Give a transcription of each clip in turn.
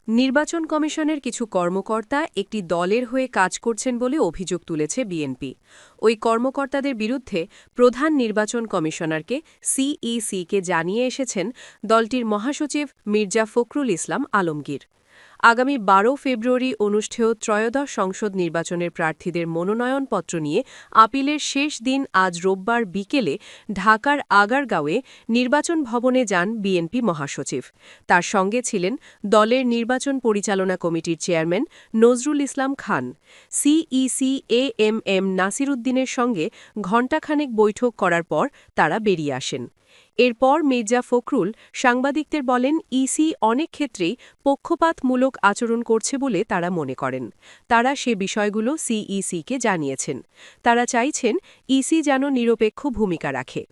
নির্বাচন কমিশনের কিছু কর্মকর্তা একটি দলের হয়ে কাজ করছেন বলে অভিযোগ তুলেছে বিএনপি। ওই কর্মকর্তাদের বিরুদ্ধে প্রধান নির্বাচন কমিশনারকে সিইসিকে জানিয়ে এসেছেন দলটির মহাসচিব মির্জা ফখরুল ইসলাম আলমগীর। আগামী ১২ ফেব্রুয়ারি অনুষ্ঠেয় ত্রয়োদশ সংসদ নির্বাচনের প্রার্থীদের মনোনয়নপত্র নিয়ে আপিলের শেষ দিন আজ রোববার বিকেলে ঢাকার আগারগাঁওয়ে নির্বাচন ভবনে যান বিএনপি মহাসচিব। তার সঙ্গে ছিলেন দলের নির্বাচন পরিচালনা কমিটির chairman Nazrul Islam Khan. CEC AMM Nasir উদ্দিনের সঙ্গে ঘণ্টাখানেক বৈঠক করার পর তারা বেরিয়ে আসেন। এরপর মির্জা ফখরুল সাংবাদিকদের বলেন, ইসি অনেক ক্ষেত্রেই পক্ষপাতমূলক আচরণ করছে বলে তারা মনে করেন। তারা সে বিষয়গুলো সিইসিকে জানিয়েছেন। তারা চাইছেন ইসি যেন নিরপেক্ষ ভূমিকা রাখে।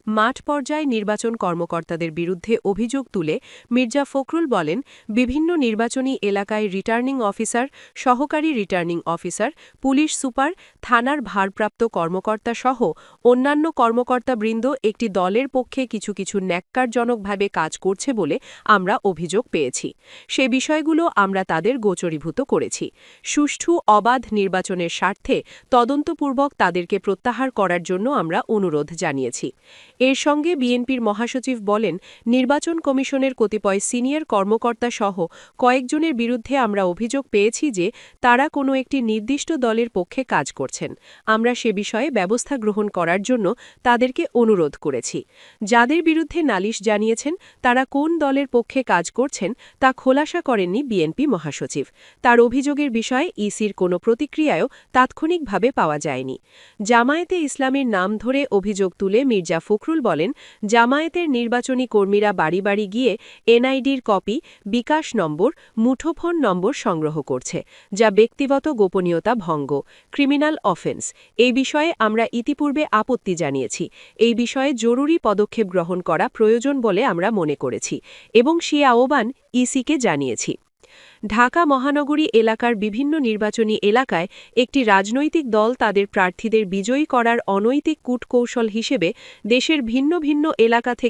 মাঠ পর্যায়ে নির্বাচন কর্মকর্তাদের বিরুদ্ধে অভিযোগ তুলে মির্জা ফখরুল বলেন, বিভিন্ন নির্বাচনী এলাকায় রিটার্নিং অফিসার, সহকারী রিটার্নিং অফিসার, পুলিশ সুপার, থানার ভারপ্রাপ্ত কর্মকর্তা সহ অন্যান্য কর্মকর্তাবৃন্দ একটি দলের পক্ষে কিছু কিছু ন্যাক্কারজনকভাবে কাজ করছে বলে আমরা অভিযোগ পেয়েছি। সে বিষয়গুলো আমরা তাদের গোচরীভূত করেছি। সুষ্ঠু অবাধ নির্বাচনের স্বার্থে তদন্তপূর্বক তাদেরকে প্রত্যাহার করার জন্য আমরা অনুরোধ জানিয়েছি। এর সঙ্গে বিএনপির মহাসচিব বলেন, নির্বাচন কমিশনের কতিপয় সিনিয়র কর্মকর্তা সহ কয়েকজনের বিরুদ্ধে আমরা অভিযোগ পেয়েছি যে তারা কোনো একটি নির্দিষ্ট দলের পক্ষে কাজ করছেন। আমরা সে বিষয়ে ব্যবস্থা গ্রহণ করার জন্য তাদেরকে অনুরোধ করেছি। যাদের বিরুদ্ধে নালিশ জানিয়েছেন তারা কোন দলের পক্ষে কাজ করছেন তা খোলাসা করেননি বিএনপি মহাসচিব। তার অভিযোগের বিষয়ে ইসির কোনো প্রতিক্রিয়াও তাৎক্ষণিকভাবে পাওয়া যায়নি। জামায়াতে ইসলামীর নাম ধরে অভিযোগ তুলে মির্জা ফখরুল বলেন, জামায়াতের নির্বাচনী কর্মীরা বাড়ি বাড়ি গিয়ে এনআইডির কপি, বিকাশ নম্বর, মুঠোফোন নম্বর সংগ্রহ করছে, যা ব্যক্তিগত গোপনীয়তা ভঙ্গ, ক্রিমিনাল অফেন্স। এই বিষয়ে আমরা ইতিপূর্বে আপত্তি জানিয়েছি। এই বিষয়ে জরুরি পদক্ষেপ গ্রহণ করা প্রয়োজন বলে আমরা মনে করেছি এবং সে আহ্বান ইসিকে জানিয়েছি। ঢাকা মহানগরী এলাকার বিভিন্ন নির্বাচনী এলাকায় একটি রাজনৈতিক দল তাদের প্রার্থীদের বিজয়ী করার অনৈতিক কূটকৌশল হিসেবে দেশের ভিন্ন ভিন্ন এলাকা থেকে